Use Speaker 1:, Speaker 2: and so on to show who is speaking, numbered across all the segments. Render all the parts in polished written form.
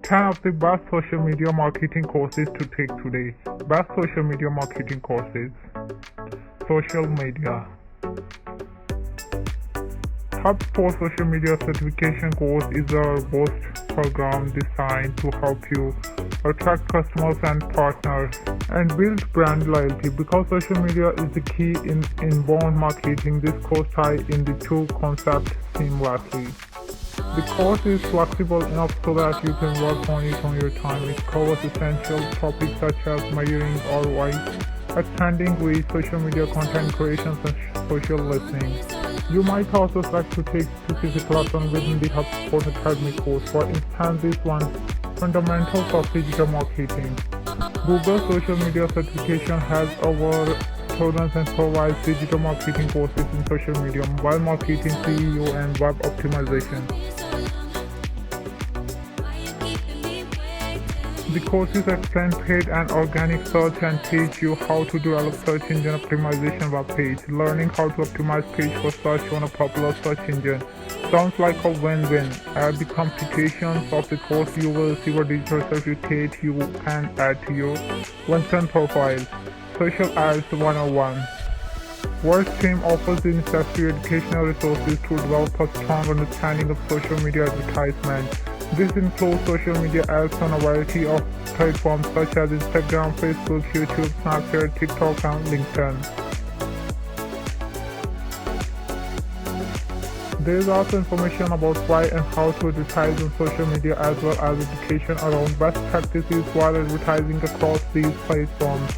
Speaker 1: 10 of the best social media marketing courses to take today. Best social media marketing courses. Social media. Top 4 social media certification course is a robust program designed to help you attract customers and partners and build brand loyalty. Because social media is the key in inbound marketing, this course ties in the two concepts seamlessly. The course is flexible enough so that you can work on it on your time. It covers essential topics such as measuring ROI, extending reach, social media content creation, and social listening. You might also select to take specific lessons within the HubSpot Academy course. For instance, this one, Fundamentals of Digital Marketing. Google Social Media Certification has over students and provides digital marketing courses in social media, mobile marketing, SEO, and web optimization. The courses explain paid and organic search and teach you how to develop search engine optimization web page. Learning how to optimize page for search on a popular search engine sounds like a win-win. At the complications of the course, you will receive a digital certificate you can add to your LinkedIn profile. Social Ads 101. WordStream offers the necessary educational resources to develop a strong understanding of social media advertisement. This includes social media ads on a variety of platforms such as Instagram, Facebook, YouTube, Snapchat, TikTok, and LinkedIn. There is also information about why and how to advertise on social media, as well as education around best practices while advertising across these platforms.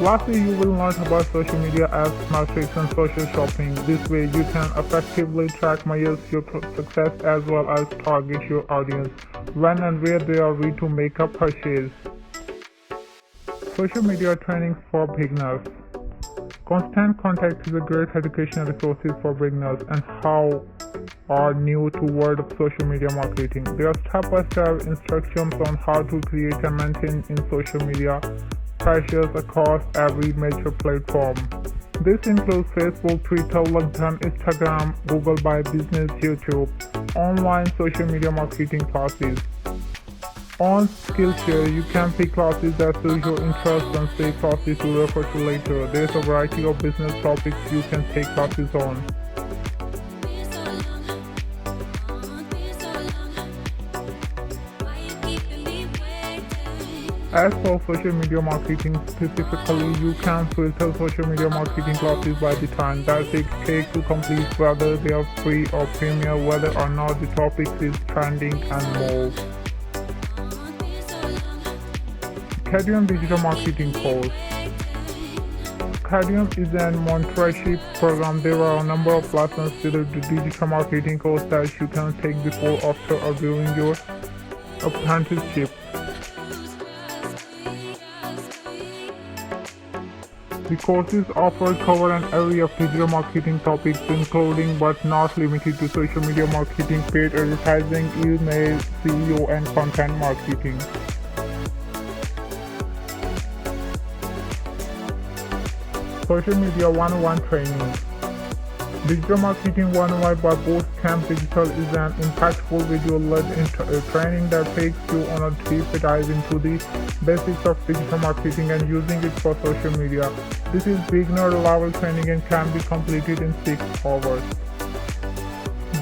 Speaker 1: Lastly, you will learn about social media ads, metrics, and social shopping. This way, you can effectively track measure your success as well as target your audience when and where they are ready to make a purchase. Social media trainings for beginners. Constant Contact is a great educational resource for beginners and how are new to world of social media marketing. There are step-by-step instructions on how to create and maintain in social media pages across every major platform. This includes Facebook, Twitter, LinkedIn, Instagram, Google My Business, YouTube, online social media marketing classes. On Skillshare, you can pick classes that suit your interests and save classes to refer to later. There's a variety of business topics you can take classes on. As for social media marketing specifically, you can filter social media marketing classes by the time that they take to complete, whether they are free or premium, whether or not the topic is trending, and more. Cadium Digital Marketing Course. Cadium is a mentorship program. There are a number of lessons to the digital marketing course that you can take before or after during your apprenticeship. The courses offered cover an array of digital marketing topics, including but not limited to social media marketing, paid advertising, email, SEO, and content marketing. Social Media 101 Training. Digital Marketing 101 by Bootcamp Digital is an impactful video-led training that takes you on a deep dive into the basics of digital marketing and using it for social media. This is beginner-level training and can be completed in 6 hours.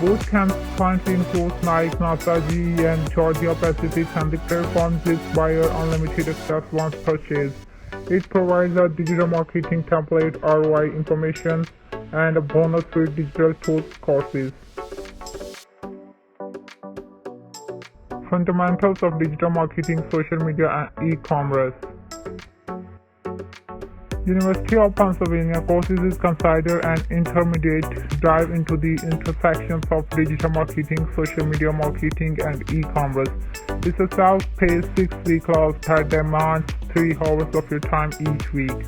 Speaker 1: Bootcamp currently includes Nike, NASA, GE, and Georgia Pacific, and the platform gives buyer unlimited access once purchased. It provides a digital marketing template, ROI information, and a bonus free digital tools courses. Fundamentals of Digital Marketing, Social Media, and E-commerce. University of Pennsylvania courses is considered an intermediate dive into the intersections of digital marketing, social media marketing, and e-commerce. It's a self-paced 6-week class that demands 3 hours of your time each week.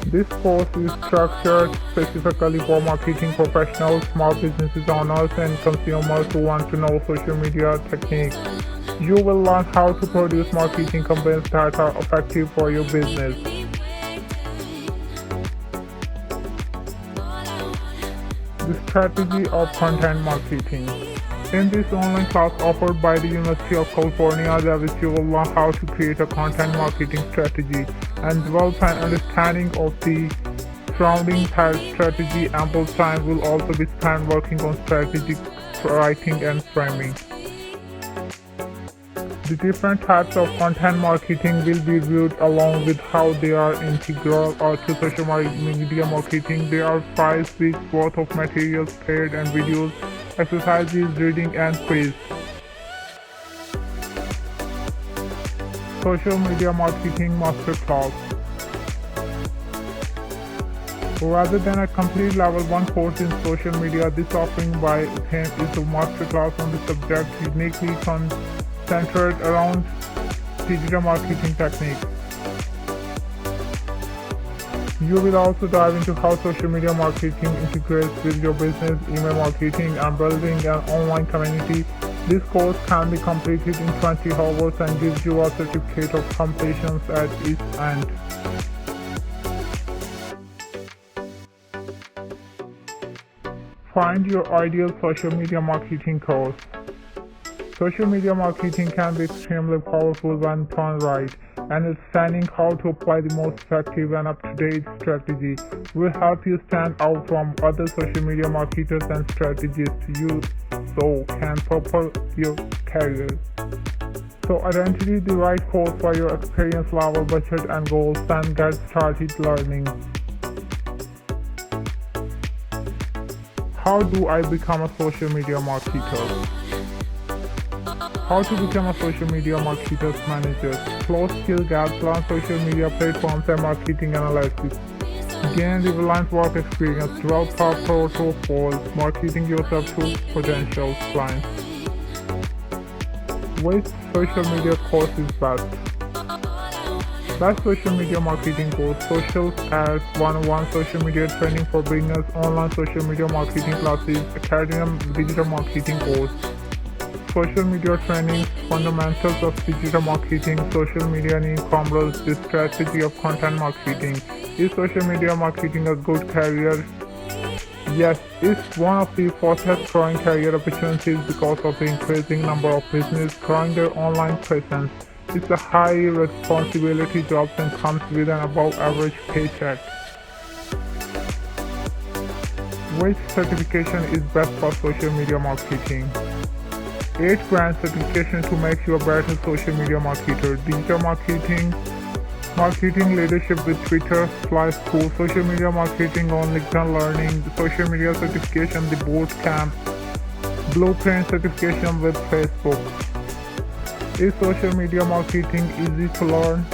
Speaker 1: This course is structured specifically for marketing professionals, small businesses owners, and consumers who want to know social media techniques. You will learn how to produce marketing campaigns that are effective for your business. The strategy of content marketing. In this online class offered by the University of California, Davis, you will learn how to create a content marketing strategy and develop an understanding of the surrounding strategy. Ample time will also be spent working on strategic writing and framing. The different types of content marketing will be viewed along with how they are integral to social media marketing. There are 5 weeks worth of materials, paired and videos, exercises, reading and quiz. Social Media Marketing Masterclass. Rather than a complete level 1 course in social media, this offering by him is a masterclass on the subject, uniquely centered around digital marketing techniques. You will also dive into how social media marketing integrates with your business, email marketing, and building an online community. This course can be completed in 20 hours and gives you a certificate of completion at its end. Find your ideal social media marketing course. Social media marketing can be extremely powerful when done right, and understanding how to apply the most effective and up-to-date strategy will help you stand out from other social media marketers and strategists you so can propel your career. So identify the right course for your experience level, budget and goals, and get started learning. How do I become a social media marketer? How to become a social media marketer's manager. Close skill gaps, learn social media platforms and marketing analysis. Gain relevant work experience, develop a portfolio, marketing yourself to potential clients. Which social media course is best? Best social media marketing course: Social Ads 101, social media training for beginners, online social media marketing classes, Academy digital marketing course. Social media training, fundamentals of digital marketing, social media and e-commerce, the strategy of content marketing. Is social media marketing a good career? Yes, it's one of the fastest growing career opportunities because of the increasing number of businesses growing their online presence. It's a high responsibility job and comes with an above average paycheck. Which certification is best for social media marketing? 8 grand certification to make you a better social media marketer. Digital marketing leadership with Twitter, Fly School, social media marketing on LinkedIn Learning, social media certification, the boot camp, blueprint certification with Facebook. Is social media marketing easy to learn?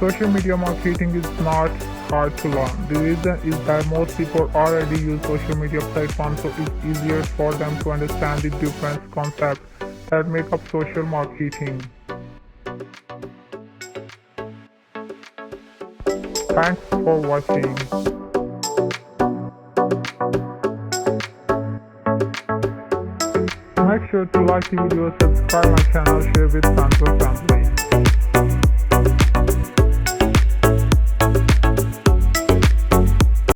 Speaker 1: Social media marketing is not hard to learn. The reason is that most people already use social media platforms, so it's easier for them to understand the different concepts that make up social marketing. Thanks for watching. Make sure to like the video, subscribe my channel, share with friends or family.